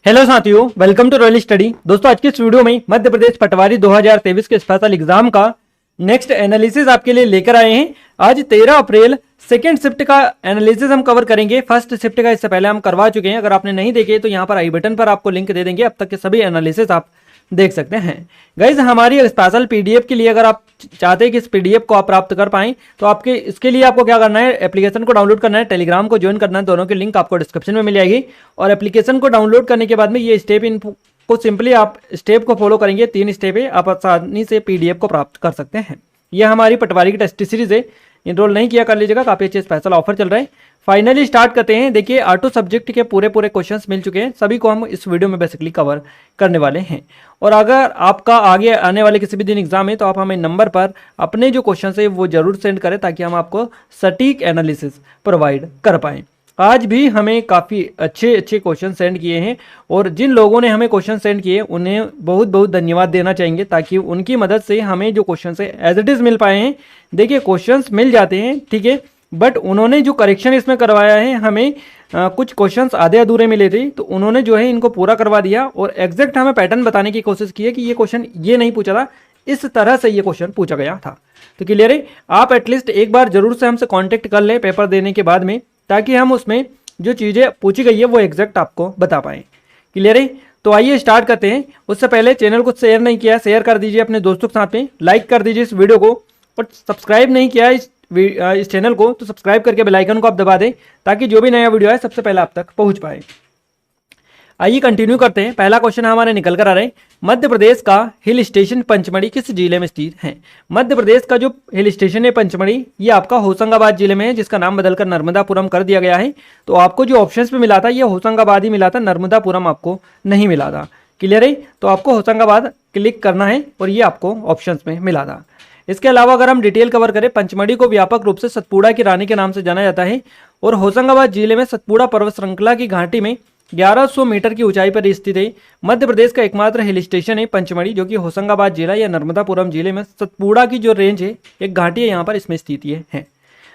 Hello साथियों, welcome to royal study. दोस्तों, आज की इस वीडियो में मध्य प्रदेश पटवारी 2023 के स्पेशल एग्जाम का नेक्स्ट एनालिसिस आपके लिए लेकर आए हैं। आज 13 अप्रैल सेकेंड शिफ्ट का एनालिसिस हम कवर करेंगे। फर्स्ट शिफ्ट का इससे पहले हम करवा चुके हैं। अगर आपने नहीं देखे तो यहाँ पर आई बटन पर आपको लिंक दे देंगे, अब तक के सभी एनालिसिस आप देख सकते हैं। गाइज, हमारी स्पेशल पीडीएफ के लिए अगर आप चाहते हैं कि इस पीडीएफ को आप प्राप्त कर पाएं तो आपके इसके लिए आपको क्या करना है, एप्लीकेशन को डाउनलोड करना है, टेलीग्राम को ज्वाइन करना है। दोनों की लिंक आपको डिस्क्रिप्शन में मिल जाएगी। और एप्लीकेशन को डाउनलोड करने के बाद में ये स्टेप इन को सिंपली आप स्टेप को फॉलो करेंगे, 3 स्टेप है, आप आसानी से पीडीएफ को प्राप्त कर सकते हैं। यह हमारी पटवारी की टेस्ट सीरीज है, इनरोल नहीं किया कर लीजिएगा, काफी अच्छे स्पेशल ऑफर चल रहा है। फाइनली स्टार्ट करते हैं। देखिए, ऑटो सब्जेक्ट के पूरे क्वेश्चंस मिल चुके हैं, सभी को हम इस वीडियो में बेसिकली कवर करने वाले हैं। और अगर आपका आगे आने वाले किसी भी दिन एग्जाम है तो आप हमें नंबर पर अपने जो क्वेश्चन है वो जरूर सेंड करें ताकि हम आपको सटीक एनालिसिस प्रोवाइड कर पाएं। आज भी हमें काफ़ी अच्छे क्वेश्चन सेंड किए हैं और जिन लोगों ने हमें क्वेश्चन सेंड किए उन्हें बहुत बहुत धन्यवाद देना चाहेंगे, ताकि उनकी मदद से हमें जो क्वेश्चन है एज इट इज़ मिल पाए हैं। देखिए, क्वेश्चंस मिल जाते हैं, ठीक है, बट उन्होंने जो करेक्शन इसमें करवाया है, हमें कुछ क्वेश्चंस आधे अधूरे मिले थे तो उन्होंने जो है इनको पूरा करवा दिया और एग्जैक्ट हमें पैटर्न बताने की कोशिश की है कि ये क्वेश्चन ये नहीं पूछा था, इस तरह से ये क्वेश्चन पूछा गया था। तो क्लियर है, आप एटलीस्ट एक बार जरूर से हमसे कॉन्टेक्ट कर लें पेपर देने के बाद में, ताकि हम उसमें जो चीज़ें पूछी गई है वो एग्जैक्ट आपको बता पाएँ। क्लियर है, तो आइए स्टार्ट करते हैं। उससे पहले चैनल को शेयर नहीं किया, शेयर कर दीजिए अपने दोस्तों के साथ में, लाइक कर दीजिए इस वीडियो को, और सब्सक्राइब नहीं किया इस चैनल को तो सब्सक्राइब करके बेल आइकन को आप दबा दें ताकि जो भी नया वीडियो है सबसे पहले आप तक पहुंच पाए। आइए कंटिन्यू करते हैं। पहला क्वेश्चन हमारे निकल कर आ रहे हैं, मध्य प्रदेश का हिल स्टेशन पंचमढ़ी किस जिले में स्थित है? मध्य प्रदेश का जो हिल स्टेशन है पंचमढ़ी, ये आपका होशंगाबाद जिले में है, जिसका नाम बदलकर नर्मदापुरम कर दिया गया है। तो आपको जो ऑप्शंस पे मिला था ये होशंगाबाद ही मिला था, नर्मदापुरम आपको नहीं मिला था। क्लियर है, तो आपको होशंगाबाद क्लिक करना है और ये आपको ऑप्शंस में मिला था। इसके अलावा अगर हम डिटेल कवर करें, पंचमढ़ी को व्यापक रूप से सतपुड़ा की रानी के नाम से जाना जाता है और होशंगाबाद जिले में सतपुड़ा पर्वत श्रृंखला की घाटी में 1100 मीटर की ऊंचाई पर स्थित है। मध्य प्रदेश का एकमात्र हिल स्टेशन है पंचमढ़ी, जो कि होशंगाबाद जिला या नर्मदापुरम जिले में सतपुड़ा की जो रेंज है, एक घाटी है, यहाँ पर इसमें स्थित है।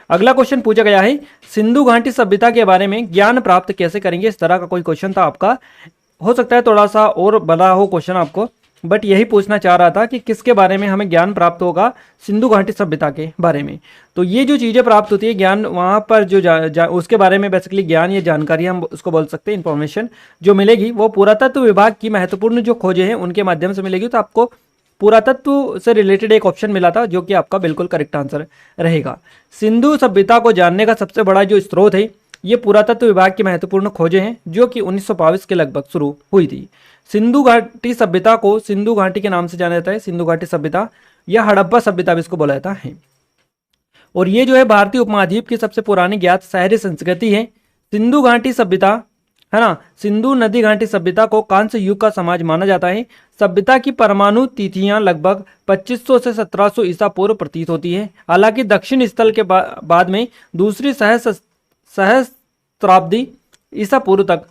अगला क्वेश्चन पूछा गया है, सिंधु घाटी सभ्यता के बारे में ज्ञान प्राप्त कैसे करेंगे? इस तरह का कोई क्वेश्चन था आपका, हो सकता है थोड़ा सा और बड़ा हो क्वेश्चन आपको, बट यही पूछना चाह रहा था कि किसके बारे में हमें ज्ञान प्राप्त होगा, सिंधु घाटी सभ्यता के बारे में। तो ये जो चीज़ें प्राप्त होती है ज्ञान, वहाँ पर जो उसके बारे में बेसिकली ज्ञान या जानकारी हम उसको बोल सकते हैं, इन्फॉर्मेशन जो मिलेगी वो पुरातत्व विभाग की महत्वपूर्ण जो खोजें हैं उनके माध्यम से मिलेगी। तो आपको पुरातत्व से रिलेटेड एक ऑप्शन मिला था जो कि आपका बिल्कुल करेक्ट आंसर रहेगा। सिंधु सभ्यता को जानने का सबसे बड़ा जो स्रोत है ये पुरातत्व विभाग की महत्वपूर्ण खोजें हैं, जो कि 1922 के लगभग शुरू हुई थी। सिंधु घाटी सभ्यता को सिंधु घाटी के नाम से जाना जाता है, सिंधु घाटी सभ्यता या हड़प्पा सभ्यता भी इसको बोला जाता है। और ये जो है भारतीय उपमहाद्वीप की सबसे पुरानी ज्ञात शहरी संस्कृति है। सिंधु घाटी सभ्यता है ना, सिंधु नदी घाटी सभ्यता को कांस्य युग का समाज माना जाता है। सभ्यता की परमाणु तिथियां लगभग 2500 से 1700 ईसा पूर्व प्रतीत होती है। हालांकि दक्षिण स्थल के बाद में दूसरी सहस्त्राब्दी ईसा पूर्व तक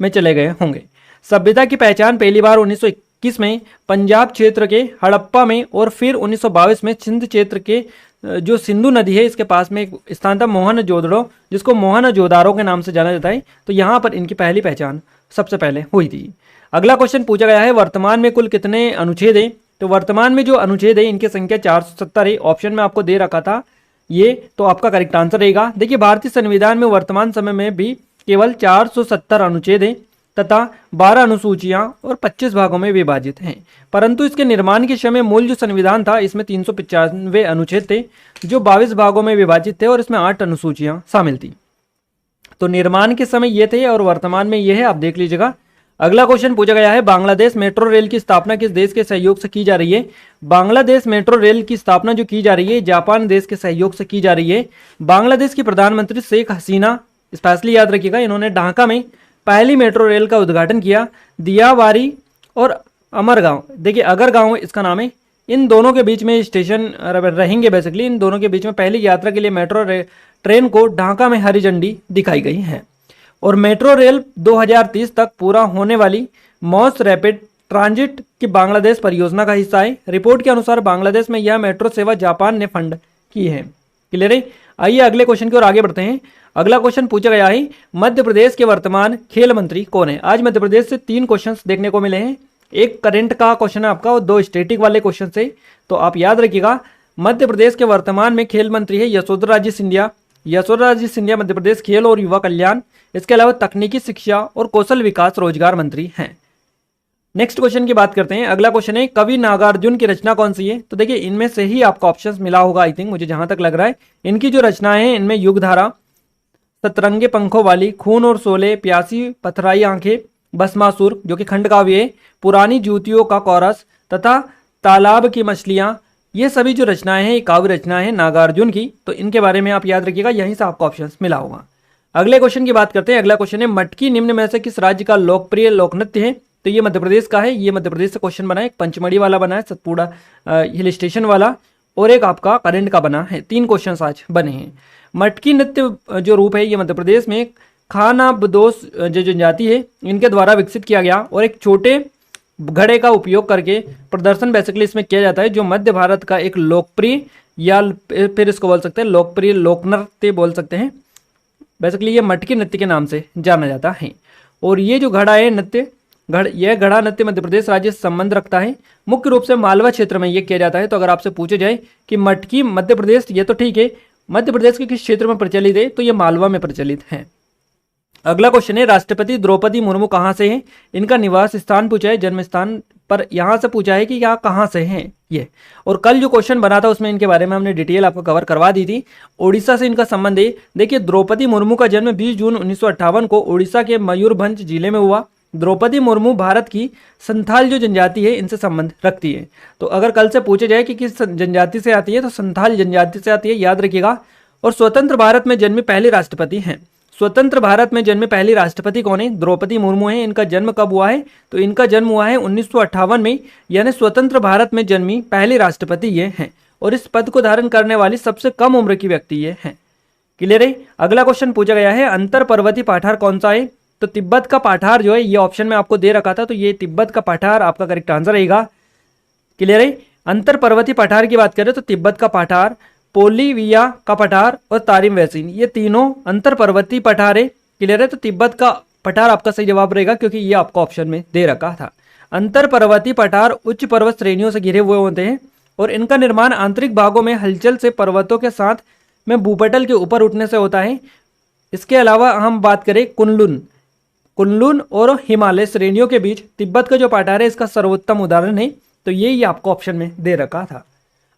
में चले गए होंगे। सभ्यता की पहचान पहली बार 1921 में पंजाब क्षेत्र के हड़प्पा में और फिर 1922 में सिंध क्षेत्र के जो सिंधु नदी है इसके पास में एक स्थान था मोहनजोदड़ो, जिसको मोहनजोदारो के नाम से जाना जाता है। तो यहाँ पर इनकी पहली पहचान सबसे पहले हुई थी। अगला क्वेश्चन पूछा गया है, वर्तमान में कुल कितने अनुच्छेद हैं? तो वर्तमान में जो अनुच्छेद है इनकी संख्या 470 है। ऑप्शन में आपको दे रखा था ये, तो आपका करेक्ट आंसर रहेगा। देखिए, भारतीय संविधान में वर्तमान समय में भी केवल 470 अनुच्छेद हैं तथा 12 अनुसूचियां और 25 भागों में विभाजित हैं। परंतु इसके निर्माण के समय मूल जो संविधान था इसमें 395 अनुच्छेद थे जो 22 भागों में विभाजित थे और इसमें 8 अनुसूचियां शामिल थी। तो निर्माण के समय ये थे और वर्तमान में ये है, आप देख लीजिएगा। अगला क्वेश्चन पूछा गया है, बांग्लादेश मेट्रो रेल की स्थापना किस देश के सहयोग से की जा रही है? बांग्लादेश मेट्रो रेल की स्थापना जो की जा रही है जापान देश के सहयोग से की जा रही है। बांग्लादेश की प्रधानमंत्री शेख हसीना, स्पेशली याद रखिएगा, इन्होंने ढाका में पहली मेट्रो रेल का उद्घाटन किया। दियावारी और अमरगांव, देखिए अगरगांव इसका नाम है, इन दोनों के बीच में स्टेशन रहेंगे। बेसिकली इन दोनों के बीच में पहली यात्रा के लिए मेट्रो ट्रेन को ढाका में हरी झंडी दिखाई गई है। और मेट्रो रेल 2030 तक पूरा होने वाली मॉस रैपिड ट्रांजिट की बांग्लादेश परियोजना का हिस्सा है। रिपोर्ट के अनुसार बांग्लादेश में यह मेट्रो सेवा जापान ने फंड की है। क्लियर है, आइए अगले क्वेश्चन की ओर आगे बढ़ते हैं। अगला क्वेश्चन पूछा गया है, मध्य प्रदेश के वर्तमान खेल मंत्री कौन है। आज मध्य प्रदेश से 3 क्वेश्चंस देखने को मिले हैं, एक करंट का क्वेश्चन है आपका और 2 स्टैटिक वाले क्वेश्चन से। तो आप याद रखिएगा, मध्य प्रदेश के वर्तमान में खेल मंत्री है यशोधरा राजे सिंधिया। यशोधरा राजे सिंधिया मध्य प्रदेश खेल और युवा कल्याण, इसके अलावा तकनीकी शिक्षा और कौशल विकास रोजगार मंत्री हैं। नेक्स्ट क्वेश्चन की बात करते हैं। अगला क्वेश्चन है, कवि नागार्जुन की रचना कौन सी है। तो देखिए इनमें से ही आपको ऑप्शंस मिला होगा, आई थिंक, मुझे जहां तक लग रहा है। इनकी जो रचनाएं हैं इनमें युगधारा, सतरंगे पंखों वाली, खून और शोले, प्यासी पथराई आंखें, भस्मासुर जो कि खंड काव्य है, पुरानी जूतियों का कोरस तथा तालाब की मछलियां, ये सभी जो रचनाएं हैं काव्य रचनाएं हैं नागार्जुन की। तो इनके बारे में आप याद रखिएगा, यहीं से आपको ऑप्शंस मिला होगा। अगले क्वेश्चन की बात करते हैं। अगला क्वेश्चन है, मटकी निम्न में से किस राज्य का लोकप्रिय लोक नृत्य है। तो ये मध्य प्रदेश का है, ये मध्य प्रदेश से क्वेश्चन बना है। एक पंचमढ़ी वाला बना है, सतपुड़ा हिल स्टेशन वाला, और एक आपका करंट का बना है। 3 क्वेश्चन आज बने हैं। मटकी नृत्य जो रूप है ये मध्य प्रदेश में खानाबदोश जो जनजाति है इनके द्वारा विकसित किया गया, और एक छोटे घड़े का उपयोग करके प्रदर्शन बेसिकली इसमें किया जाता है, जो मध्य भारत का एक लोकप्रिय, या फिर इसको बोल सकते हैं लोकप्रिय लोक नृत्य बोल सकते हैं। बेसिकली ये मटकी नृत्य के नाम से जाना जाता है। और ये जो घड़ा है नृत्य, यह घड़ा नृत्य मध्य प्रदेश राज्य से संबंध रखता है। मुख्य रूप से मालवा क्षेत्र में यह किया जाता है। तो अगर आपसे पूछे जाए कि मटकी मध्य प्रदेश, ये तो ठीक है, मध्य प्रदेश के किस क्षेत्र में प्रचलित है, तो ये मालवा में प्रचलित है। अगला क्वेश्चन है, राष्ट्रपति द्रौपदी मुर्मू कहाँ से हैं। इनका निवास स्थान पूछा है, जन्म स्थान पर यहाँ से पूछा है कि यहाँ कहाँ से हैं ये। और कल जो क्वेश्चन बना था उसमें इनके बारे में हमने डिटेल आपको कवर करवा दी थी। ओडिशा से इनका संबंध है। देखिए द्रौपदी मुर्मू का जन्म 20 जून 1958 को ओडिशा के मयूरभंज जिले में हुआ। द्रौपदी मुर्मू भारत की संथाल जो जनजाति है इनसे संबंध रखती है। तो अगर कल से पूछे जाए कि किस जनजाति से आती है, तो संथाल जनजाति से आती है, याद रखिएगा। और स्वतंत्र भारत में जन्मे पहले राष्ट्रपति हैं। स्वतंत्र भारत में जन्मे पहली राष्ट्रपति कौन है, द्रौपदी मुर्मू है। इनका जन्म कब हुआ है, तो इनका जन्म हुआ है 1958 में, यानी स्वतंत्र भारत में जन्मी पहली राष्ट्रपति ये हैं। और इस पद को धारण करने वाली सबसे कम उम्र की व्यक्ति ये हैं। क्लियर है। अगला क्वेश्चन पूछा गया है, अंतर पर्वतीय पठार कौन सा है। तो तिब्बत का पठार जो है, ये ऑप्शन में आपको दे रखा था, तो ये तिब्बत का पठार आपका करेक्ट आंसर रहेगा। क्लियर है। अंतर पर्वतीय पठार की बात करें तो तिब्बत का पठार, पोलिविया का पठार और तारिम वैसिन, ये तीनों अंतर पर्वतीय पठार है। क्लियर है। तो तिब्बत का पठार आपका सही जवाब रहेगा, क्योंकि ये आपको ऑप्शन में दे रखा था। अंतर पर्वतीय पठार उच्च पर्वत श्रेणियों से घिरे हुए होते हैं, और इनका निर्माण आंतरिक भागों में हलचल से पर्वतों के साथ में भूपटल के ऊपर उठने से होता है। इसके अलावा हम बात करें कुनलुन और हिमालय श्रेणियों के बीच तिब्बत का जो पठार है इसका सर्वोत्तम उदाहरण है। तो ये आपको ऑप्शन में दे रखा था।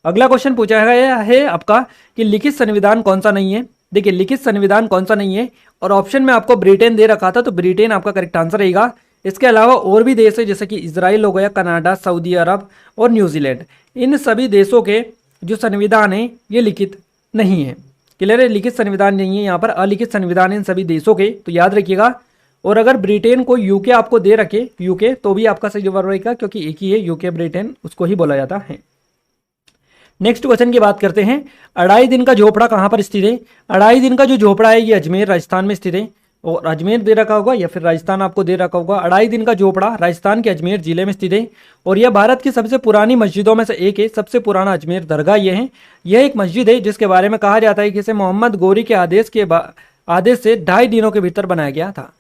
अगला क्वेश्चन पूछा गया है आपका कि लिखित संविधान कौन सा नहीं है। देखिए लिखित संविधान कौन सा नहीं है, और ऑप्शन में आपको ब्रिटेन दे रखा था, तो ब्रिटेन आपका करेक्ट आंसर रहेगा। इसके अलावा और भी देश है, जैसे कि इजराइल हो गया, कनाडा, सऊदी अरब और न्यूजीलैंड। इन सभी देशों के जो संविधान है ये लिखित नहीं है। क्लियर है। लिखित संविधान नहीं है, यहाँ पर अलिखित संविधान है इन सभी देशों के, तो याद रखिएगा। और अगर ब्रिटेन को यूके आपको दे रखे, यूके, तो भी आपका सही जवाब रहेगा, क्योंकि एक ही है यूके, ब्रिटेन, उसको ही बोला जाता है। नेक्स्ट क्वेश्चन की बात करते हैं, अढ़ाई दिन का झोपड़ा कहाँ पर स्थित है। अढ़ाई दिन का जो झोपड़ा है ये अजमेर राजस्थान में स्थित है, और अजमेर दे रखा होगा या फिर राजस्थान आपको दे रखा होगा। अढ़ाई दिन का झोपड़ा राजस्थान के अजमेर जिले में स्थित है, और यह भारत की सबसे पुरानी मस्जिदों में से एक है। सबसे पुराना अजमेर दरगाह ये है। यह एक मस्जिद है जिसके बारे में कहा जाता है कि इसे मोहम्मद गोरी के आदेश से 2.5 दिनों के भीतर बनाया गया था।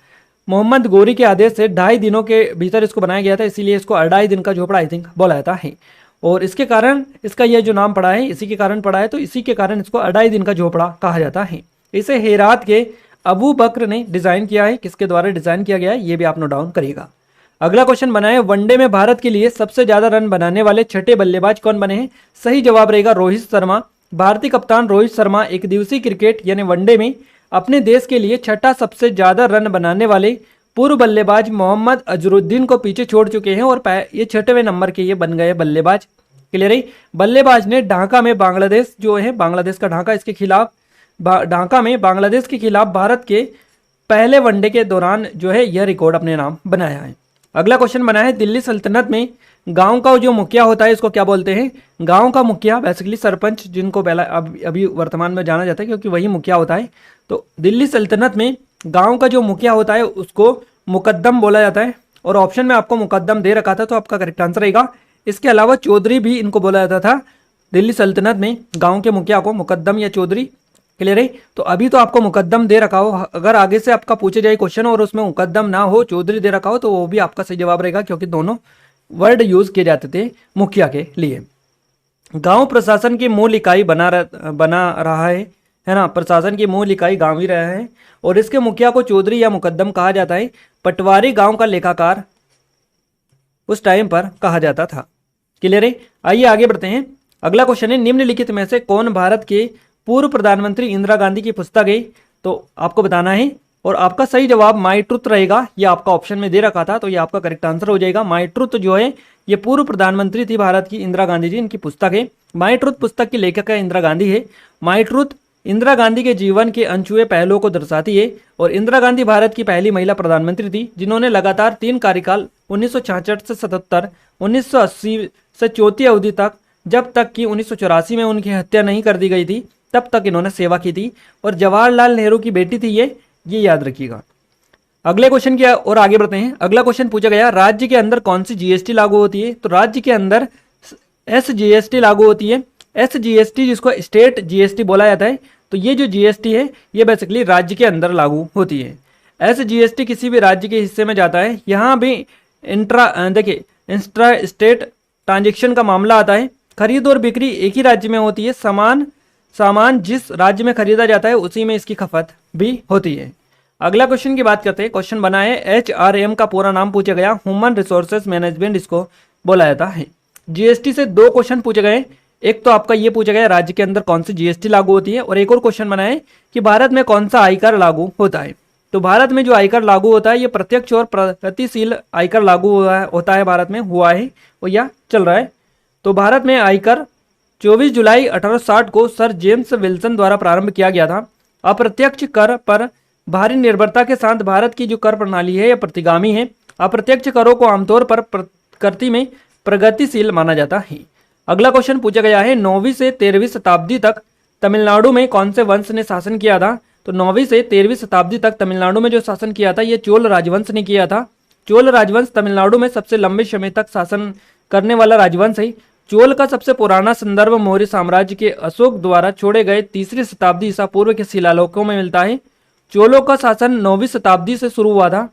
मोहम्मद गोरी के आदेश से 2.5 दिनों के भीतर इसको बनाया गया था, इसीलिए इसको अढ़ाई दिन का झोपड़ा आई थिंक बोला जाता है। और इसके कारण इसका यह जो नाम पड़ा है इसी के कारण पड़ा है, तो इसी के कारण इसको अढ़ाई दिन का झोपड़ा कहा जाता है। इसे हेरात के अबू बकर ने डिजाइन किया है। किसके द्वारा डिजाइन किया गया है ये भी आप नोट डाउन करिएगा। अगला क्वेश्चन बना है, वनडे में भारत के लिए सबसे ज्यादा रन बनाने वाले छठे बल्लेबाज कौन बने हैं। सही जवाब रहेगा रोहित शर्मा। भारतीय कप्तान रोहित शर्मा एक दिवसीय क्रिकेट यानी वनडे में अपने देश के लिए छठा सबसे ज्यादा रन बनाने वाले पूर्व बल्लेबाज मोहम्मद अजरुद्दीन को पीछे छोड़ चुके हैं, और ये 6वें नंबर के ये बन गए बल्लेबाज। क्लियर है। बल्लेबाज ने ढाका में बांग्लादेश जो है, बांग्लादेश का ढाका, इसके खिलाफ ढाका में बांग्लादेश के खिलाफ भारत के पहले वनडे के दौरान जो है यह रिकॉर्ड अपने नाम बनाया है। अगला क्वेश्चन बना है, दिल्ली सल्तनत में गांव का जो मुखिया होता है इसको क्या बोलते हैं। गांव का मुखिया बेसिकली सरपंच, जिनको पहला अभी वर्तमान में जाना जाता है, क्योंकि वही मुखिया होता है। तो दिल्ली सल्तनत में गांव का जो मुखिया होता है उसको मुकद्दम बोला जाता है, और ऑप्शन में आपको मुकद्दम दे रखा था, तो आपका करेक्ट आंसर रहेगा। इसके अलावा चौधरी भी इनको बोला जाता था। दिल्ली सल्तनत में गांव के मुखिया को मुकद्दम या चौधरी क्लियर है। तो अभी तो आपको मुकद्दम दे रखा हो, अगर आगे से आपका पूछे जाए क्वेश्चन और उसमें मुकद्दम ना हो, चौधरी दे रखा हो, तो वो भी आपका सही जवाब रहेगा, क्योंकि दोनों वर्ड यूज किए जाते थे मुखिया के लिए। गांव प्रशासन की मूल इकाई बना रहा है ना, प्रशासन की मूल इकाई गांव ही रहा है, और इसके मुखिया को चौधरी या मुकद्दम कहा जाता है। पटवारी गांव का लेखाकार उस टाइम पर कहा जाता था। क्लियर है। आइए आगे बढ़ते हैं। अगला क्वेश्चन है, निम्नलिखित में से कौन भारत के पूर्व प्रधानमंत्री इंदिरा गांधी की पुस्तक है? तो आपको बताना है, और आपका सही जवाब माई ट्रुथ रहेगा। ये आपका ऑप्शन में दे रखा था, तो ये आपका करेक्ट आंसर हो जाएगा। माई ट्रुथ जो है ये पूर्व प्रधानमंत्री थी भारत की इंदिरा गांधी जी, इनकी पुस्तक है। माई ट्रुथ पुस्तक की लेखक है इंदिरा गांधी है। माई ट्रुथ इंदिरा गांधी के जीवन के अनछुए पहलुओं को दर्शाती है, और इंदिरा गांधी भारत की पहली महिला प्रधानमंत्री थी जिन्होंने लगातार 3 कार्यकाल 1966 से 77, 1980 से चौथी अवधि तक, जब तक कि 1984 में उनकी हत्या नहीं कर दी गई थी, तब तक इन्होंने सेवा की थी, और जवाहरलाल नेहरू की बेटी थी ये याद रखिएगा। अगले क्वेश्चन की ओर आगे बढ़ते हैं। अगला क्वेश्चन पूछा गया, राज्य के अंदर कौन सी जीएसटी लागू होती है? तो राज्य के अंदर एसजीएसटी लागू होती है। एसजीएसटी जिसको स्टेट जीएसटी बोला जाता है, तो ये जो जीएसटी है ये बेसिकली राज्य के अंदर लागू होती है। एसजीएसटी किसी भी राज्य के हिस्से में जाता है। यहाँ भी देखिए इंट्रा स्टेट ट्रांजेक्शन का मामला आता है। खरीद और बिक्री एक ही राज्य में होती है। सामान जिस राज्य में खरीदा जाता है उसी में इसकी खपत भी होती है। अगला क्वेश्चन की बात करते हैं। क्वेश्चन बना है एचआरएम का पूरा नाम पूछा गया, ह्यूमन रिसोर्सेज मैनेजमेंट इसको बोला जाता है। जीएसटी से 2 क्वेश्चन पूछे गए। एक तो आपका ये पूछा गया राज्य के अंदर कौन सी जीएसटी लागू होती है, और एक और क्वेश्चन बना है कि भारत में कौन सा आयकर लागू होता है। तो भारत में जो आयकर लागू होता है ये प्रत्यक्ष और प्रगतिशील आयकर लागू होता है, भारत में हुआ है और यह चल रहा है। तो भारत में आयकर 24 जुलाई 1860 को सर जेम्स विल्सन द्वारा प्रारंभ किया गया था। अप्रत्यक्ष कर पर भारी निर्भरता के साथ भारत की जो कर प्रणाली है यह प्रतिगामी है। अप्रत्यक्ष करों को आमतौर पर प्रकृति में प्रगतिशील माना जाता है। अगला क्वेश्चन पूछा गया है, 9वीं से 13वीं शताब्दी तक तमिलनाडु में कौन से वंश ने शासन किया था? तो 9वीं से 13वीं शताब्दी तक तमिलनाडु में जो शासन किया था ये चोल राजवंश ने किया था। चोल राजवंश तमिलनाडु में सबसे लंबे समय तक शासन करने वाला राजवंश है। चोल का सबसे पुराना संदर्भ मौर्य साम्राज्य के अशोक द्वारा छोड़े गए 3री शताब्दी ईसा पूर्व के शिलालेखों में मिलता है। चोलों का शासन 9वीं शताब्दी से शुरू हुआ था,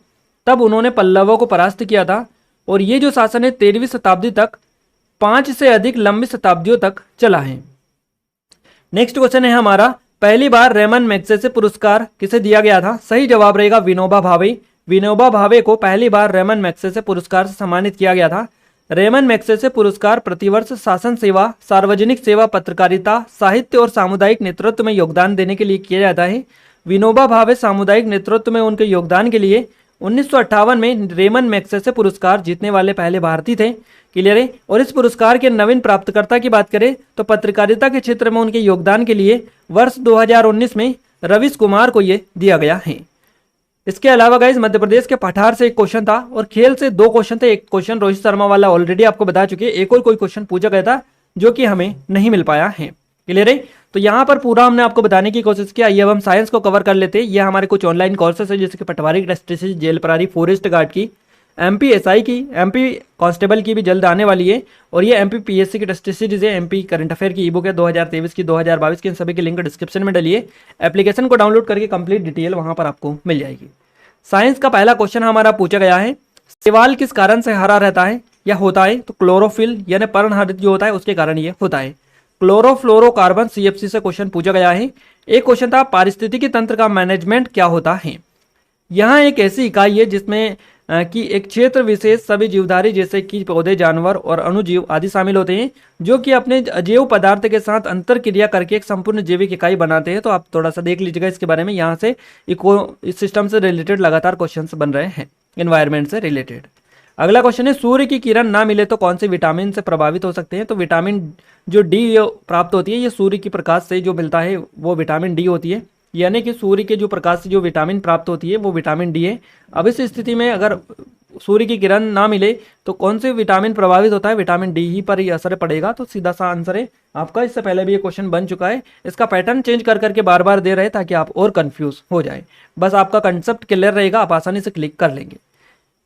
तब उन्होंने पल्लवों को परास्त किया था, और ये जो शासन है 13वीं शताब्दी तक 5 से अधिक लंबी शताब्दियों तक चला है। नेक्स्ट क्वेश्चन है हमारा, पहली बार रेमन मैग्सेसे पुरस्कार किसे दिया गया था? सही जवाब रहेगा विनोबा भावे। विनोबा भावे को पहली बार रेमन मैग्सेसे पुरस्कार से सम्मानित किया गया था। रेमन मैग्सेसे पुरस्कार प्रतिवर्ष शासन सेवा, सार्वजनिक सेवा, पत्रकारिता, साहित्य और सामुदायिक नेतृत्व में योगदान देने के लिए किया जाता है। विनोबा भावे सामुदायिक नेतृत्व में उनके योगदान के लिए 1958 में रेमन मैग्सेसे पुरस्कार जीतने वाले पहले भारतीय थे। क्लियर है। और इस पुरस्कार के नवीन प्राप्तकर्ता की बात करें तो पत्रकारिता के क्षेत्र में उनके योगदान के लिए वर्ष 2019 में रवीश कुमार को ये दिया गया है। इसके अलावा गाइस मध्य प्रदेश के पठार से एक क्वेश्चन था, और खेल से 2 क्वेश्चन थे। एक क्वेश्चन रोहित शर्मा वाला ऑलरेडी आपको बता चुके हैं, एक और कोई क्वेश्चन पूछा गया था जो कि हमें नहीं मिल पाया है। क्लियर है। तो यहाँ पर पूरा हमने आपको बताने की कोशिश किया। ये अब हम साइंस को कवर कर लेते हैं। ये हमारे कुछ ऑनलाइन कोर्सेस है, जैसे कि पटवारी टेस्टिस, जेल प्रहरी, फॉरेस्ट गार्ड की, एमपी एसआई की, एमपी कांस्टेबल की भी जल्द आने वाली है, और ये एमपी पीएससी की टेस्ट सीरीज है, एमपी करंट अफेयर की ईबुक है 2023 की, 2022 की, इन सभी के लिंक डिस्क्रिप्शन में डलिए। एप्लीकेशन को डाउनलोड करके कंप्लीट डिटेल वहां पर आपको मिल जाएगी। साइंस का पहला क्वेश्चन हमारा पूछा गया है, शैवाल किस कारण से हरा रहता है या होता है? तो क्लोरोफिल यानी पर्णहरित जो होता है उसके कारण ये होता है। क्लोरोफ्लोरोकार्बन सीएफसी से क्वेश्चन पूछा गया है। एक क्वेश्चन था, पारिस्थितिकी तंत्र का मैनेजमेंट क्या होता है? यहाँ एक ऐसी इकाई है जिसमें कि एक क्षेत्र विशेष सभी जीवधारी जैसे कि पौधे, जानवर और अणुजीव आदि शामिल होते हैं, जो कि अपने अजैव पदार्थ के साथ अंतर क्रिया करके एक संपूर्ण जैविक इकाई बनाते हैं। तो आप थोड़ा सा देख लीजिएगा इसके बारे में। यहाँ से इको सिस्टम से रिलेटेड लगातार क्वेश्चंस बन रहे हैं, एनवायरमेंट से रिलेटेड। अगला क्वेश्चन है, सूर्य की किरण ना मिले तो कौन से विटामिन से प्रभावित हो सकते हैं? तो विटामिन जो डी प्राप्त होती है ये सूर्य की प्रकाश से जो मिलता है वो विटामिन डी होती है, यानी कि सूर्य के जो प्रकाश से जो विटामिन प्राप्त होती है वो विटामिन डी है। अब इस स्थिति में अगर सूर्य की किरण ना मिले तो कौन से विटामिन प्रभावित होता है? विटामिन डी ही पर ही असर पड़ेगा। तो सीधा सा आंसर है आपका। इससे पहले भी ये क्वेश्चन बन चुका है, इसका पैटर्न चेंज कर करके बार बार दे रहे हैं ताकि आप और कंफ्यूज हो जाए। बस आपका कंसेप्ट क्लियर रहेगा, आप आसानी से क्लिक कर लेंगे।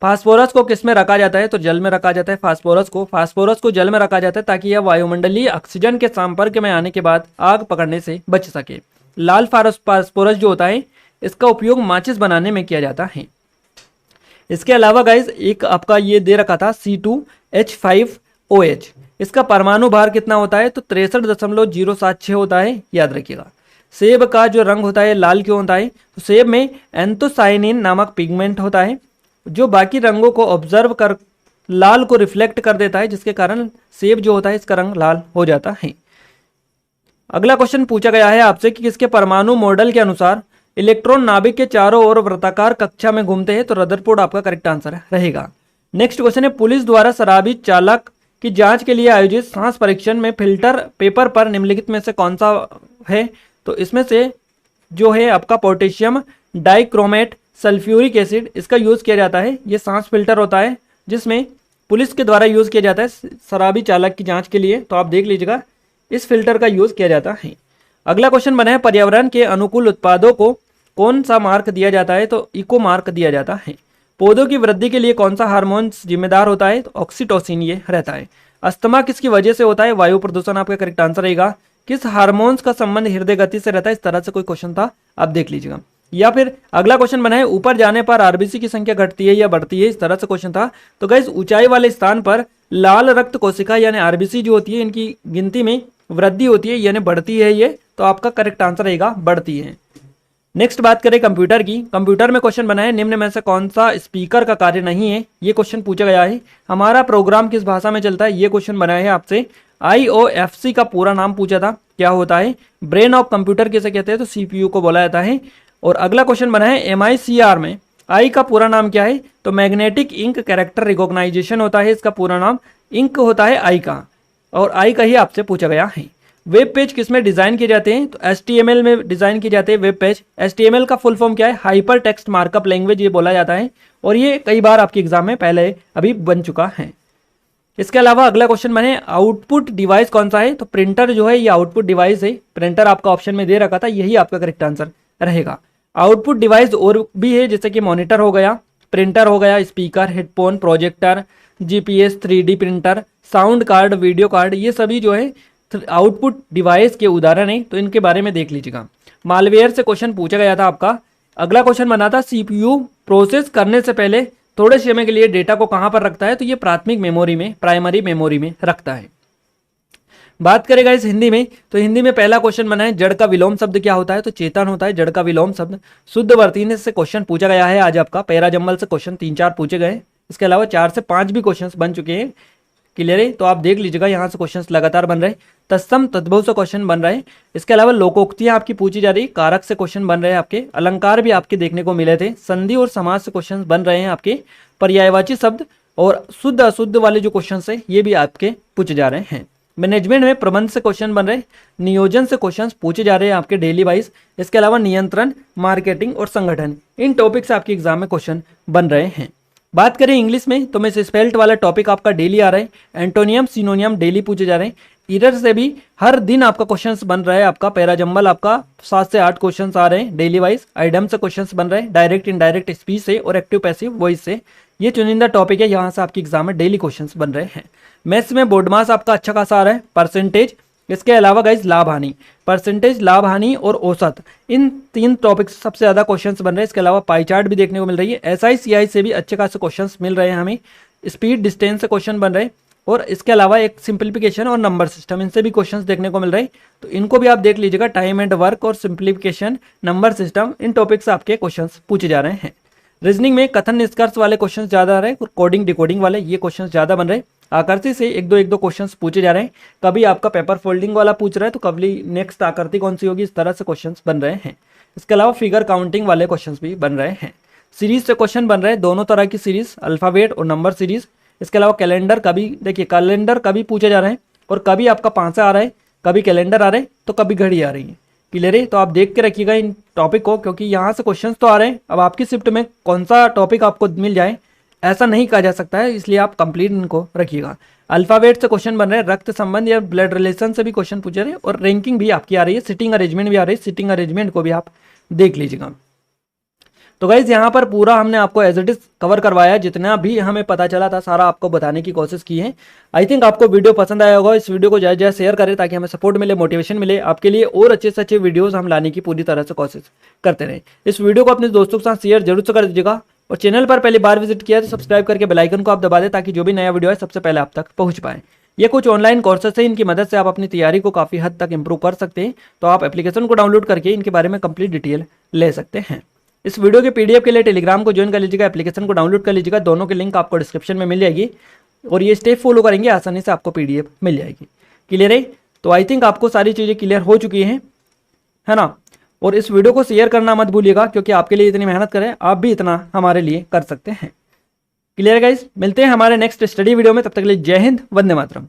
फास्फोरस को किस में रखा जाता है? तो जल में रखा जाता है। फास्फोरस को जल में रखा जाता है ताकि यह वायुमंडलीय ऑक्सीजन के संपर्क में आने के बाद आग पकड़ने से बच सके। लाल फास्फोरस जो होता है इसका उपयोग माचिस बनाने में किया जाता है। इसके अलावा गाइज एक आपका ये दे रखा था C2H5OH, इसका परमाणु भार कितना होता है तो 63.076 होता है, याद रखिएगा। सेब का जो रंग होता है लाल क्यों होता है तो सेब में एंथोसाइनिन नामक पिगमेंट होता है जो बाकी रंगों को ऑब्जर्व कर लाल को रिफ्लेक्ट कर देता है, जिसके कारण सेब जो होता है इसका रंग लाल हो जाता है। अगला क्वेश्चन पूछा गया है आपसे कि किसके परमाणु मॉडल के अनुसार इलेक्ट्रॉन नाभिक के चारों ओर वृत्ताकार कक्षा में घूमते हैं, तो रदरफोर्ड आपका करेक्ट आंसर रहेगा। नेक्स्ट क्वेश्चन है पुलिस द्वारा शराबी चालक की जांच के लिए आयोजित सांस परीक्षण में फिल्टर पेपर पर निम्नलिखित में से कौन सा है, तो इसमें से जो है आपका पोटेशियम डाइक्रोमेट सल्फ्यूरिक एसिड इसका यूज किया जाता है। ये सांस फिल्टर होता है जिसमें पुलिस के द्वारा यूज किया जाता है शराबी चालक की जांच के लिए, तो आप देख लीजिएगा इस फिल्टर का यूज किया जाता है। अगला क्वेश्चन बना है पर्यावरण के अनुकूल उत्पादों को कौन सा मार्क दिया जाता है, तो इको मार्क दिया जाता है। पौधों की वृद्धि के लिए कौन सा हार्मोन जिम्मेदार होता है, तो ऑक्सीटोसिन ये रहता है। अस्थमा किसकी वजह से होता है, वायु प्रदूषण आपका करेक्ट आंसर रहेगा। किस हार्मोन्स का संबंध हृदय गति से रहता है, इस तरह से कोई क्वेश्चन था, आप देख लीजिएगा। या फिर अगला क्वेश्चन बना है ऊपर जाने पर आरबीसी की संख्या घटती है या बढ़ती है, इस तरह से क्वेश्चन था। तो गाइस ऊंचाई वाले स्थान पर लाल रक्त कोशिका यानी आरबीसी जो होती है इनकी गिनती में वृद्धि होती है यानी बढ़ती है ये, तो आपका करेक्ट आंसर रहेगा बढ़ती है। नेक्स्ट बात करें कंप्यूटर की। कंप्यूटर में क्वेश्चन बना है निम्न में से कौन सा स्पीकर का कार्य नहीं है, ये क्वेश्चन पूछा गया है। हमारा प्रोग्राम किस भाषा में चलता है, ये क्वेश्चन बना है आपसे। IOFC का पूरा नाम पूछा था, क्या होता है। ब्रेन ऑफ कंप्यूटर किसे कहते हैं, तो CPU को बोला जाता है। और अगला क्वेश्चन बना है MICR में आई का पूरा नाम क्या है, तो मैग्नेटिक इंक कैरेक्टर रिकॉग्नाइजेशन होता है, इसका पूरा नाम इंक होता है आई का, और आई का ही आपसे पूछा गया है। वेब पेज किसमें डिजाइन किए जाते हैं, तो HTML में डिजाइन किए जाते हैं वेब पेज। HTML का फुल फॉर्म क्या है, हाइपर टेक्स्ट मार्कअप लैंग्वेज ये बोला जाता है, और ये कई बार आपके एग्जाम में पहले अभी बन चुका है। इसके अलावा अगला क्वेश्चन बने आउटपुट डिवाइस कौन सा है, तो प्रिंटर जो है ये आउटपुट डिवाइस है। प्रिंटर आपका ऑप्शन में दे रखा था, यही आपका करेक्ट आंसर रहेगा। आउटपुट डिवाइस और भी है जैसे कि मॉनिटर हो गया, प्रिंटर हो गया, speaker, headphone, projector, GPS, 3D printer, sound card, video card, ये सभी जो है आउटपुट डिवाइस के उदाहरण है, तो इनके बारे में देख लीजिएगा। मालवेयर से क्वेश्चन पूछा गया था आपका। अगला क्वेश्चन बना था CPU प्रोसेस करने से पहले थोड़े समय के लिए डेटा को कहां पर रखता है, तो ये प्राथमिक मेमोरी में, प्राइमरी मेमोरी में रखता है। बात करेगा इस हिंदी में, तो हिंदी में पहला क्वेश्चन बना है जड़ का विलोम शब्द क्या होता है, तो चेतन होता है जड़ का विलोम शब्द। शुद्ध वर्तनी से क्वेश्चन पूछा गया है आज आपका। पैराजम्बल से क्वेश्चन 3-4 पूछे गए, इसके अलावा 4 से 5 भी क्वेश्चन बन चुके हैं, क्लियर है, तो आप देख लीजिएगा यहाँ से क्वेश्चन लगातार बन रहे हैं। तत्सम तद्भव से क्वेश्चन बन रहे हैं। इसके अलावा लोकोक्तियां आपकी पूछी जा रही, कारक से क्वेश्चन बन रहे हैं आपके, अलंकार भी आपके देखने को मिले थे, संधि और समास से क्वेश्चन बन रहे हैं आपके, पर्यायवाची शब्द और शुद्ध अशुद्ध वाले जो क्वेश्चन है ये भी आपके पूछे जा रहे हैं। मैनेजमेंट में प्रबंध से क्वेश्चन बन रहे हैं, नियोजन से क्वेश्चन पूछे जा रहे हैं आपके डेली वाइज। इसके अलावा नियंत्रण, मार्केटिंग और संगठन, इन टॉपिक से आपके एग्जाम में क्वेश्चन बन रहे हैं। बात करें इंग्लिश में, तो मैं स्पेल्ट वाला टॉपिक आपका डेली आ रहा है, एंटोनियम सिनोनियम डेली पूछे जा रहे हैं। इरर से भी हर दिन आपका क्वेश्चंस बन रहा है आपका। पैराजम्बल आपका 7 से 8 क्वेश्चंस आ रहे हैं डेली वाइज। आइडम से क्वेश्चंस बन रहे हैं, डायरेक्ट इनडायरेक्ट स्पीच से और एक्टिव पैसिव वॉइस से। ये चुनिंदा टॉपिक है, यहाँ से आपके एग्जाम में डेली क्वेश्चंस बन रहे हैं। मैथ्स में बोर्ड मास आपका अच्छा खासा आ रहा है, परसेंटेज। इसके अलावा गाइज लाभ हानि, परसेंटेज, लाभ हानि और औसत, इन 3 टॉपिक से सबसे ज्यादा क्वेश्चंस बन रहे हैं। इसके अलावा पाई चार्ट भी देखने को मिल रही है। SI CI से भी अच्छे खासे क्वेश्चंस मिल रहे हैं हमें। स्पीड डिस्टेंस से क्वेश्चन बन रहे हैं, और इसके अलावा एक सिंप्लीफिकेशन और नंबर सिस्टम, इनसे भी क्वेश्चंस देखने को मिल रहे हैं, तो इनको भी आप देख लीजिएगा। टाइम एंड वर्क और सिंप्लीफिकेशन, नंबर सिस्टम, इन टॉपिक से आपके क्वेश्चंस पूछे जा रहे हैं। रीजनिंग में कथन निष्कर्ष वाले क्वेश्चंस ज्यादा आ रहे हैं, और कोडिंग डिकोडिंग वाले ये क्वेश्चंस ज्यादा बन रहे हैं। आकृति से एक दो क्वेश्चंस पूछे जा रहे हैं, कभी आपका पेपर फोल्डिंग वाला पूछ रहा है तो कभी नेक्स्ट आकृति कौन सी होगी, इस तरह से क्वेश्चंस बन रहे हैं। इसके अलावा फिगर काउंटिंग वाले क्वेश्चंस भी बन रहे हैं। सीरीज से क्वेश्चन बन रहे हैं, दोनों तरह की सीरीज, अल्फाबेट और नंबर सीरीज। इसके अलावा कैलेंडर, कभी देखिए कैलेंडर कभी पूछे जा रहे हैं, और कभी आपका 5 आ रहा है, कभी कैलेंडर आ रहे हैं, तो कभी घड़ी आ रही है, क्लियर है। तो आप देख के रखिएगा इन टॉपिक को, क्योंकि यहाँ से क्वेश्चंस तो आ रहे हैं। अब आपकी शिफ्ट में कौन सा टॉपिक आपको मिल जाए ऐसा नहीं कहा जा सकता है, इसलिए आप कंप्लीट इनको रखिएगा। अल्फाबेट से क्वेश्चन बन रहे हैं, रक्त संबंध या ब्लड रिलेशन से भी क्वेश्चन पूछे रहे हैं, और रैंकिंग भी आपकी आ रही है, सिटिंग अरेंजमेंट भी आ रही है, सिटिंग अरेंजमेंट को भी आप देख लीजिएगा। तो गाइज यहाँ पर पूरा हमने आपको एज इट इज कवर करवाया, जितना भी हमें पता चला था सारा आपको बताने की कोशिश की है। आई थिंक आपको वीडियो पसंद आया होगा। इस वीडियो को ज़्यादा ज़्यादा शेयर करें ताकि हमें सपोर्ट मिले, मोटिवेशन मिले आपके लिए, और अच्छे से अच्छे वीडियोज़ हम लाने की पूरी तरह से कोशिश करते रहें। इस वीडियो को अपने दोस्तों के साथ शेयर जरूर से कर दीजिएगा, और चैनल पर पहली बार विजिट किया तो सब्सक्राइब करके बेल आइकन को आप दबा दें ताकि जो भी नया वीडियो है सबसे पहले आप तक पहुंच पाए। ये कुछ ऑनलाइन कोर्सेस है, इनकी मदद से आप अपनी तैयारी को काफ़ी हद तक इंप्रूव कर सकते हैं। तो आप एप्लीकेशन को डाउनलोड करके इनके बारे में कंप्लीट डिटेल ले सकते हैं। इस वीडियो के पीडीएफ के लिए टेलीग्राम को ज्वाइन कर लीजिएगा, एप्लीकेशन को डाउनलोड कर लीजिएगा, दोनों की लिंक आपको डिस्क्रिप्शन में मिल जाएगी, और ये स्टेप फॉलो करेंगे आसानी से आपको पीडीएफ मिल जाएगी। क्लियर है? तो आई थिंक आपको सारी चीज़ें क्लियर हो चुकी हैं, है ना। और इस वीडियो को शेयर करना मत भूलिएगा, क्योंकि आपके लिए इतनी मेहनत करें, आप भी इतना हमारे लिए कर सकते हैं। Clear guys? मिलते हैं हमारे नेक्स्ट स्टडी वीडियो में, तब तक के लिए जय हिंद, वंदे मातरम।